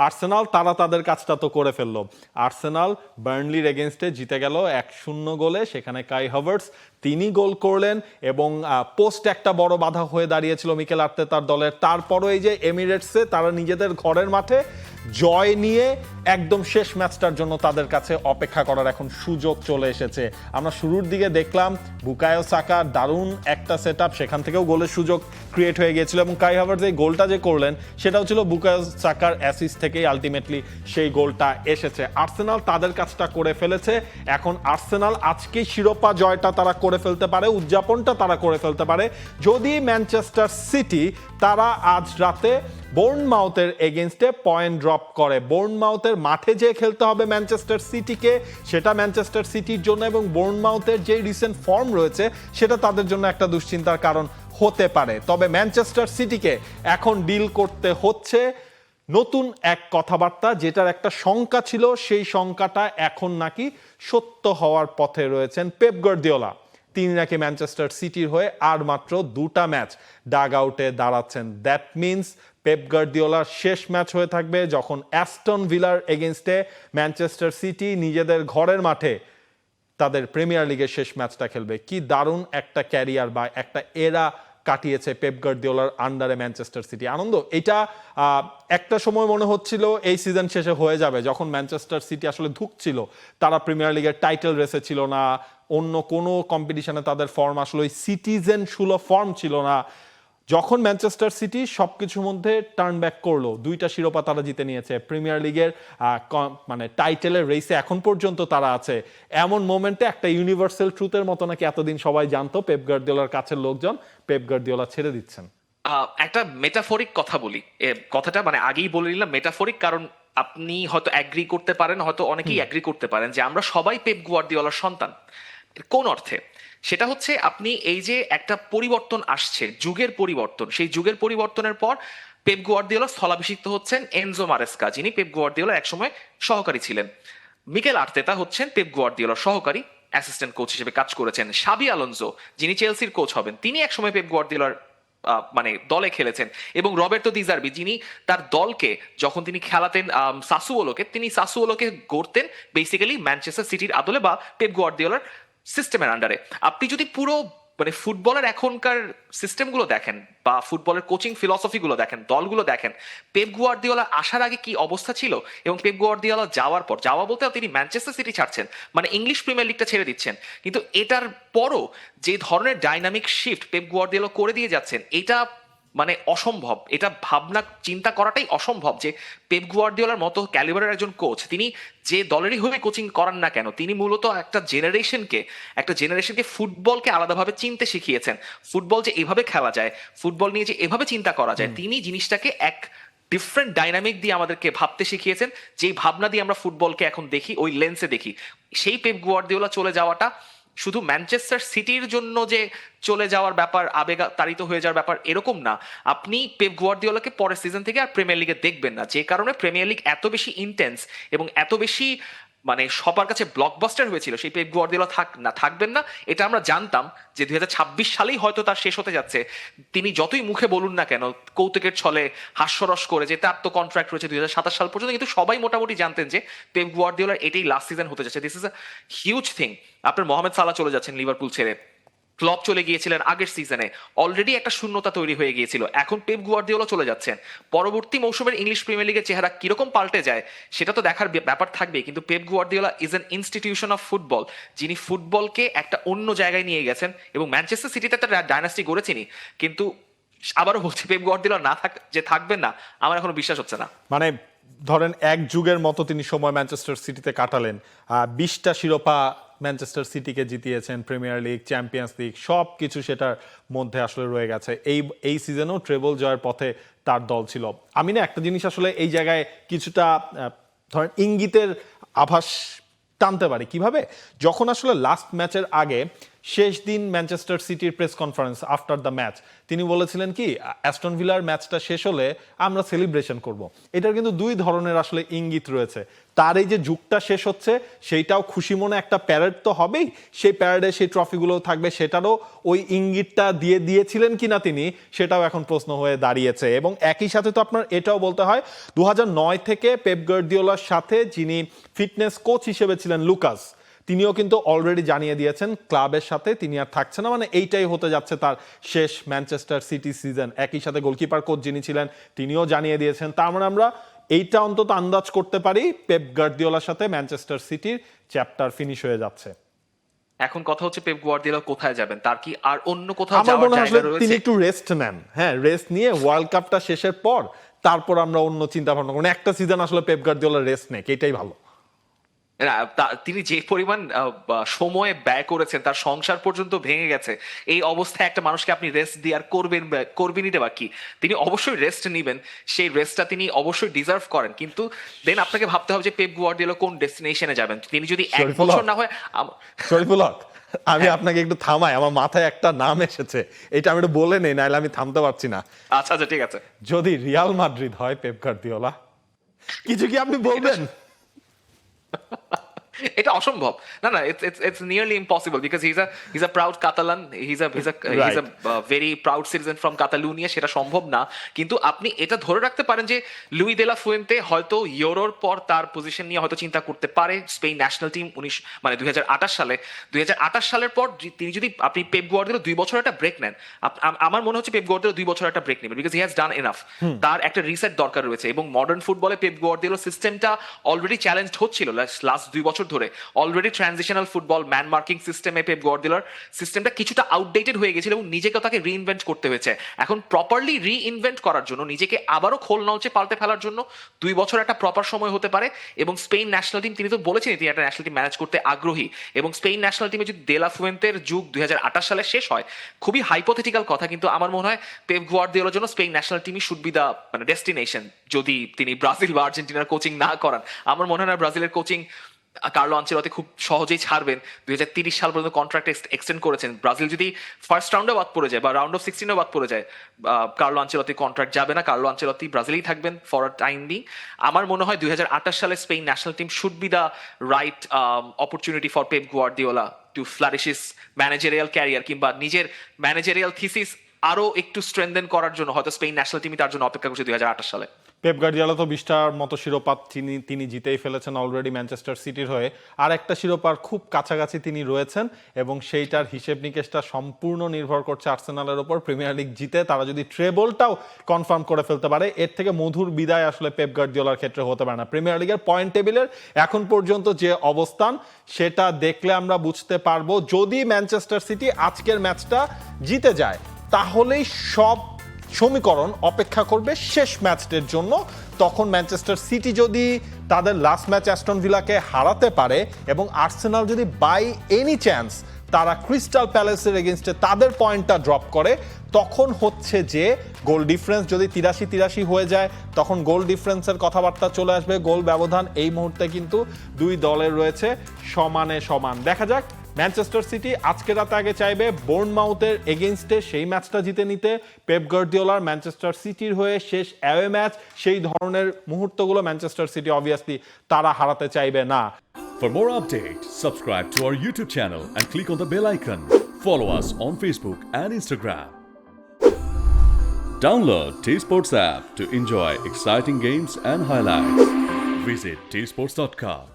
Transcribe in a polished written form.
Arsenal তারা তাদের কাজটা তো করে ফেললো। আর্সেনাল বার্নলির এগেনস্টে জিতে গেল 1-0 গোলে। সেখানে কাই হাভার্টস তিনি গোল করলেন এবং পোস্ট একটা বড় বাধা হয়ে দাঁড়িয়েছিল মিকেল আর্তেতার দলের। তারপরও এই যে এমিরেটসে তারা নিজেদের ঘরের মাঠে জয় নিয়ে একদম শেষ ম্যাচটার জন্য তাদের কাছে অপেক্ষা করার এখন সুযোগ চলে এসেছে। আমরা শুরুর দিকে দেখলাম বুকায়ো সাকা দারুণ একটা সেটআপ, সেখান থেকেও গোলের সুযোগ ক্রিয়েট হয়ে গিয়েছিল এবং কাই হাভার্টস এই গোলটা যে করলেন সেটাও ছিল বুকায়ো সাকার অ্যাসিস্ট থেকেই আলটিমেটলি সেই গোলটা এসেছে। আর্সেনাল তাদের কাজটা করে ফেলেছে। এখন আর্সেনাল আজকে শিরোপা জয়টা তারা করে ফেলতে পারে, উদযাপনটা তারা করে ফেলতে পারে যদি ম্যানচেস্টার সিটি তারা আজ রাতে বোর্নমাউথের এগেনস্টে পয়েন্ট ড্রপ করে। বোর্নমাউথের মাঠে যে খেলতে হবে ম্যানচেস্টার সিটিকে, সেটা ম্যানচেস্টার সিটির জন্য এবং বোর্নমাউথের যে রিসেন্ট ফর্ম রয়েছে সেটা তাদের জন্য একটা দুশ্চিন্তার কারণ হতে পারে। তবে ম্যানচেস্টার সিটিকে এখন ডিল করতে হচ্ছে নতুন এক কথাবার্তা, যেটার একটা শঙ্কা ছিল, সেই শঙ্কাটা এখন নাকি সত্য হওয়ার পথে রয়েছেন পেপ গার্দিওলা। তিনি নাকি ম্যানচেস্টার সিটির হয়ে আর মাত্র 2টা ম্যাচ ডাগ আউটে দাঁড়াচ্ছেন। দ্যাট মিনস পেপ গার্দিওলার শেষ ম্যাচ হয়ে থাকবে যখন অ্যাস্টন ভিলার এগেনস্টে ম্যানচেস্টার সিটি নিজেদের ঘরের মাঠে তাদের প্রিমিয়ার লিগের শেষ ম্যাচটা খেলবে। কি দারুণ একটা ক্যারিয়ার বা একটা এরা কাটিয়েছে পেপ গার্দিওলার আন্ডারে ম্যানচেস্টার সিটি। আনন্দ, এটা একটা সময় মনে হচ্ছিল এই সিজন শেষে হয়ে যাবে, যখন ম্যানচেস্টার সিটি আসলে ধুঁকছিল, তারা প্রিমিয়ার লিগের টাইটেল রেসে ছিল না, অন্য কোনো কম্পিটিশনে তাদের ফর্ম আসলে ওই সিটিজেন সুলভ ফর্ম ছিল না। যখন ম্যানচেস্টার সিটি সবকিছুর মধ্যে টার্ন ব্যাক করলো, 2টা শিরোপা তারা জিতে নিয়েছে, প্রিমিয়ার লিগের মানে টাইটেলের রেসে এখন পর্যন্ত তারা আছে, এমন মোমেন্টে একটা ইউনিভার্সাল ট্রুথের মতো নাকি এতদিন সবাই জানতো পেপ গার্দিওলার কাছের লোকজন পেপ গার্দিওলা ছেড়ে দিচ্ছেন। একটা মেটাফরিক কথা বলি, কথাটা মানে আগেই বলে নিলাম মেটাফরিক, কারণ আপনি হয়তো অ্যাগ্রি করতে পারেন, হয়তো অনেকেই অ্যাগ্রি করতে পারেন যে আমরা সবাই পেপ গার্দিওলার সন্তান। কোন অর্থে? সেটা হচ্ছে আপনি এই যে একটা পরিবর্তন আসছে, যুগের পরিবর্তন, সেই যুগের পরিবর্তনের পর পেপ গার্দিওলা স্থলাভিষিক্ত হচ্ছেন এনজো মারেস্কা, যিনি পেপ গার্দিওলার একসময় সহকারী ছিলেন। মিকেল আর্তেতা হচ্ছেন পেপ গার্দিওলার সহকারী, অ্যাসিস্ট্যান্ট কোচ হিসেবে কাজ করেছেন। শাবি আলোনসো, যিনি চেলসির কোচ হবেন, তিনি একসময় পেপ গার্দিওলার মানে দলে খেলেছেন। এবং রবের্তো দি জার্বি, যিনি তার দলকে যখন তিনি খেলাতেন সাসুওলোকে, তিনি সাসুওলোকে গড়তেন বেসিক্যালি ম্যানচেস্টার সিটির আদলে বা পেপ গার্দিওলার সিস্টেমের আন্ডারে। আপনি যদি পুরো মানে ফুটবলের এখনকার সিস্টেমগুলো দেখেন বা ফুটবলের কোচিং ফিলসফিগুলো দেখেন, দলগুলো দেখেন, পেপ গার্দিওলা আসার আগে কি অবস্থা ছিল এবং পেপ গার্দিওলা যাওয়ার পর, যাওয়া বলতে তিনি ম্যানচেস্টার সিটি ছাড়ছেন, মানে ইংলিশ প্রিমিয়ার লিগটা ছেড়ে দিচ্ছেন, কিন্তু এটার পরও যে ধরনের ডাইনামিক শিফট পেপ গার্দিওলা করে দিয়ে যাচ্ছেন, এটা মানে অসম্ভব। এটা ভাবনা চিন্তা করাটাই অসম্ভব যে পেপ গার্দিওলার মতো ক্যালিবারের একজন কোচ, তিনি যে দলেরই হয়ে কোচিং করান না কেন, তিনি মূলত একটা জেনারেশনকে ফুটবলকে আলাদাভাবে চিনতে শিখিয়েছেন। ফুটবল যে এভাবে খেলা যায়, ফুটবল নিয়ে যে এভাবে চিন্তা করা যায়, তিনি জিনিসটাকে এক ডিফারেন্ট ডাইনামিক দিয়ে আমাদেরকে ভাবতে শিখিয়েছেন। যেই ভাবনা দিয়ে আমরা ফুটবলকে এখন দেখি, ওই লেন্সে দেখি। সেই পেপ গার্দিওলা চলে যাওয়াটা শুধু ম্যানচেস্টার সিটির জন্য যে চলে যাওয়ার ব্যাপার, আবেগ তাড়িত হয়ে যাওয়ার ব্যাপার, এরকম না। আপনি পেপ গার্দিওলাকে পরের সিজন থেকে আর প্রিমিয়ার লিগে দেখবেন না, যে কারণে প্রিমিয়ার লিগ এত বেশি ইন্টেন্স এবং এত বেশি মানে সবার কাছে ব্লকবাস্টার হয়েছিল, সেই পেপ গার্দিওলা থাকবেন না, এটা আমরা জানতাম যে 2026 সালেই হয়তো তার শেষ হতে যাচ্ছে। তিনি যতই মুখে বলুন না কেন, কৌতুকের ছলে হাস্যরস করে যে তার তো কন্ট্রাক্ট রয়েছে 2027 সাল পর্যন্ত, কিন্তু সবাই মোটামুটি জানতেন যে পেপ গার্দিওলার এটাই লাস্ট সিজন হতে যাচ্ছে। This is a huge thing. আপনার মোহাম্মদ সালাহ চলে যাচ্ছেন লিভারপুল ছেড়ে, ক্লপ চলে গিয়েছিলেন আগের সিজনে, অলরেডি একটা শূন্যতা তৈরি হয়ে গিয়েছিল। এখন পেপ গার্দিওলা চলে যাচ্ছেন, পরবর্তী মৌসুমের ইংলিশ প্রিমিয়ার লিগের চেহারা কিরকম পাল্টে যায় সেটা তো দেখার ব্যাপার থাকবে। কিন্তু Pep Guardiola is an institution of football, যিনি ফুটবলকে একটা অন্য জায়গায় নিয়ে গেছেন। এবং ম্যানচেস্টার সিটিতে একটা ডাইনাস্টি গড়েছেনি, কিন্তু আবারও বলছি পেপ গার্দিওলা যে থাকবেন না, আমার এখনো বিশ্বাস হচ্ছে না। মানে ধরেন এক যুগের মতো তিনি সময় ম্যানচেস্টার সিটিতে কাটালেন, 20টা শিরোপা ম্যানচেস্টার সিটিকে জিতিয়েছেন, প্রিমিয়ার লিগ, চ্যাম্পিয়ন্স লিগ, সব কিছু সেটার মধ্যে আসলে রয়ে গেছে। এই সিজনেও ট্রেবল জয়ের পথে তার দল ছিল। আমি না একটা জিনিস আসলে এই জায়গায় কিছুটা ধরেন ইঙ্গিতের আভাস টানতে পারি। কিভাবে? যখন আসলে লাস্ট ম্যাচের আগে শেষ দিন ম্যানচেস্টার সিটির press conference after the match তিনি বলেছিলেন কি অ্যাস্টন ভিলার ম্যাচটা শেষ হলে আমরা সেলিব্রেশন করব। এটার কিন্তু দুই ধরনের আসলে ইঙ্গিত রয়েছে। তার এই যে যুগটা শেষ হচ্ছে সেইটাও খুশি মনে একটা প্যারেড তো হবেই, সেই প্যারেডে সেই ট্রফিগুলোও থাকবে, সেটারও ওই ইঙ্গিতটা দিয়েছিলেন কিনা তিনি, সেটাও এখন প্রশ্ন হয়ে দাঁড়িয়েছে। এবং একই সাথে তো আপনার এটাও বলতে হয় 2009 থেকে পেপ গার্দিওলার সাথে যিনি ফিটনেস কোচ হিসেবে ছিলেন লুকাস, তিনিও কিন্তু অলরেডি জানিয়ে দিয়েছেন ক্লাবের সাথে তিনি আর থাকছে না, মানে এইটাই হতে যাচ্ছে তার শেষ ম্যানচেস্টার সিটি সিজন। একই সাথে গোলকিপার কোচ যিনি ছিলেন তিনিও জানিয়ে দিয়েছেন। তার মানে আমরা এইটা অন্তত আন্দাজ করতে পারি পেপ গার্দিওলার সাথে ম্যানচেস্টার সিটির চ্যাপ্টার ফিনিশ হয়ে যাচ্ছে। এখন কথা হচ্ছে পেপ গুয়ার্দিওলা কোথায় যাবেন, তার কি আর অন্য কোথাও আমার যাওয়ার মনে হয় জায়গা তিনি রয়েছে? একটু রেস্ট নেন, হ্যাঁ রেস্ট নিয়ে ওয়ার্ল্ড কাপটা শেষের পর তারপর আমরা অন্য চিন্তা ভাবনা করব। একটা সিজন আসলে পেপ গার্দিওলা রেস্ট নেক, এটাই ভালো। না, তিনি যে পরিমাণ সময় ব্যয় করেছেন, তার সংসার পর্যন্ত ভেঙে গেছে, এই অবস্থায় একটা মানুষকে আপনি রেস্ট দিয়ে আর করবেনই বা কি? তিনি অবশ্যই রেস্ট নিবেন, সেই রেস্টটা তিনি অবশ্যই ডিজার্ভ করেন, কিন্তু দেন আপনাকে ভাবতে হবে যে পেপ গুয়ার্দিওলা কোন ডেস্টিনেশনে যাবেন। তিনি যদি এক শরীফুল বছর হক। না হয় শরীফুল হক, আমি আপনাকে একটু থামাই, আমার মাথায় একটা নাম এসেছে, এটা আমি একটু বলে নেই, নাহলে আমি থামতে পারছি না। আচ্ছা আচ্ছা ঠিক আছে, যদি রিয়াল মাদ্রিদ হয় পেপ গার্দিওলা, কিছু কি আপনি বলবেন? এটা অসম্ভব। না না, it's nearly impossible because he's a proud Catalan, he's a very proud citizen from Catalonia, সেটা সম্ভব না। কিন্তু আপনি এটা ধরে রাখতে পারেন যে লুই দে লা ফুয়েন্তে হয়তো ইউরোর পর তার পজিশন নিয়ে হয়তো চিন্তা করতে পারে। স্পেন ন্যাশনাল টিম 2028 সালের পর তিনি যদি আপনি পেপ গুয়ার্দিওলা 2 বছর একটা ব্রেক নেন, আমার মনে হচ্ছে পেপ গুয়ার্দিওলা 2 বছর একটা ব্রেক নেবেন, because he has done enough. তার একটা রিসেট দরকার রয়েছে, এবং মডার্ন ফুটবলে পেপ গুয়ার্দিওলার সিস্টেমটা অলরেডি চ্যালেঞ্জড হচ্ছিল লাস্ট 2 বছর ধরে। Already transitional football man marking সিস্টেমে পেপ গুয়ার্দিওলার সিস্টেমটা কিছুটা আউটডেটেড হয়ে গেছিল, এবং নিজেকে তাকে রিইনভেন্ট করতে হয়েছে। এখন প্রপারলি রিইনভেন্ট করার জন্য, নিজেকে আবারও খোল নলচে পাল্টে ফেলার জন্য 2 বছর একটা প্রপার সময় হতে পারে। এবং স্পেন ন্যাশনাল টিম, তিনি তো বলেছেন তিনি একটা ন্যাশনাল টিম ম্যানেজ করতে আগ্রহী, এবং স্পেন ন্যাশনাল টিমে যদি দে লা ফুয়েন্তের যুগ 2028 সালে শেষ হয়, খুবই হাইপোথেটিক্যাল কথা, কিন্তু আমার মনে হয় পেপ গুয়ার্দিওলার জন্য স্পেন ন্যাশনাল টিমই শুড বি দা মানে ডেস্টিনেশন, যদি তিনি ব্রাজিল বা আর্জেন্টিনার কোচিং না করান। আমার মনে হয় না ব্রাজিলের কোচিং কার্লো আনচেলত্তি খুব সহজেই ছাড়বেন। 2030 সাল পর্যন্ত কন্ট্রাক্ট এক্সটেন্ড করেছেন। ব্রাজিল যদি ফার্স্ট রাউন্ডে বাদ পড়ে যায় বা রাউন্ড অফ 16 বাদ পড়ে যায়, কার্লো আনচেলত্তি কন্ট্রাক্ট যাবে না, কার্লো আনচেলত্তি ব্রাজিলেই থাকবেন ফর আ টাইম বিং। আমার মনে হয় 2028 সালে Spain national team should be the right opportunity for Pep Guardiola to flourish his managerial career, কিংবা নিজের ম্যানেজারিয়াল থিসিস আরো একটু স্ট্রেনথেন করার জন্য হয়তো স্পেন ন্যাশনাল টিমই তার জন্য অপেক্ষা করছে 2028 সালে। পেপ গার্দিওলা তো 20টার মতো শিরোপা তিনি জিতেই ফেলেছেন অলরেডি ম্যানচেস্টার সিটির হয়ে। আর একটা শিরোপার খুব কাছাকাছি তিনি রয়েছেন, এবং সেইটার হিসেব নিকেশটা সম্পূর্ণ নির্ভর করছে আর্সেনালের ওপর। প্রিমিয়ার লিগ জিতে তারা যদি ট্রেবলটাও কনফার্ম করে ফেলতে পারে, এর থেকে মধুর বিদায় আসলে পেপ গার্দিওলার ক্ষেত্রে হতে পারে না। প্রিমিয়ার লিগের পয়েন্ট টেবিলের এখন পর্যন্ত যে অবস্থান, সেটা দেখলে আমরা বুঝতে পারবো যদি ম্যানচেস্টার সিটি আজকের ম্যাচটা জিতে যায়, তাহলেই সব সমীকরণ অপেক্ষা করবে শেষ ম্যাচটির জন্য। তখন ম্যানচেস্টার সিটি যদি তাদের লাস্ট ম্যাচ অ্যাস্টন ভিলাকে হারাতে পারে, এবং আর্সেনাল যদি বাই এনি চান্স তারা ক্রিস্টাল প্যালেসের এগেনস্টে তাদের পয়েন্টটা ড্রপ করে, তখন হচ্ছে যে গোল ডিফারেন্স যদি 83 হয়ে যায়, তখন গোল ডিফারেন্সের কথাবার্তা চলে আসবে। গোল ব্যবধান এই মুহূর্তে কিন্তু দুই দলের রয়েছে সমানে সমান। দেখা যাক, ম্যানচেস্টার সিটি আজকে রাতে আগে চাইবে বোর্নমাউথের এগেইনস্টে সেই ম্যাচটা জিতে নিতে। পেপ গার্দিওলার ম্যানচেস্টার সিটির হয়ে শেষ অ্যাওয়ে ম্যাচ, সেই ধরনের মুহূর্তগুলো ম্যানচেস্টার সিটি অবভিয়াসলি তারা হারাতে চাইবে না। For more updates, subscribe to our YouTube channel and click on the bell icon. Follow us on Facebook and Instagram. Download T-Sports app to enjoy exciting games and highlights. Visit tsports.com.